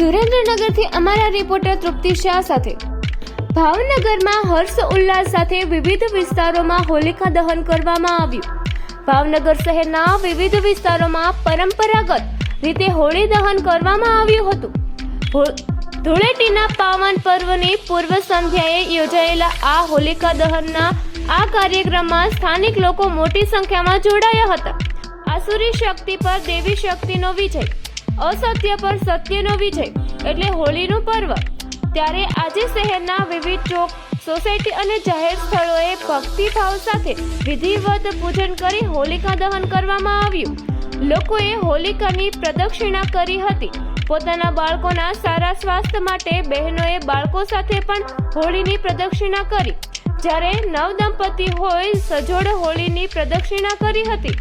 સુરેન્દ્રનગરથી અમારા રિપોર્ટર તૃપ્તિ શાહ સાથે। ભાવનગરમાં હર્ષ ઉલ્લાસ સાથે વિવિધ વિસ્તારોમાં હોલિકા દહન કરવામાં આવ્યું। ભાવનગર શહેરના વિવિધ વિસ્તારોમાં પરંપરાગત રીતે હોળી દહન કરવામાં આવ્યું હતું। ધૂળેટીના પાવન પર્વની પૂર્વ સંધ્યાએ યોજાયેલા આ હોલિકા દહનના આ કાર્યક્રમમાં સ્થાનિક લોકો મોટી સંખ્યામાં જોડાયા હતા। આસુરી શક્તિ પર દેવી શક્તિનો વિજય, અસત્ય પર સત્યનો વિજય એટલે હોળીનું પર્વ। ત્યારે આજે શહેરના વિવિધ ચોક, સોસાયટી અને જાહેર સ્થળોએ ભક્તિભાવ સાથે વિધિવત પૂજન કરી હોલિકા દહન કરવામાં આવ્યું। લોકોએ હોલિકાની પ્રદક્ષિણા કરી હતી। પોતાના બાળકોના સારા સ્વાસ્થ્ય માટે બહેનોએ બાળકો સાથે પણ હોળીની પ્રદક્ષિણા કરી, જ્યારે નવદંપતિ હોય સજોડ હોળીની પ્રદક્ષિણા કરી હતી।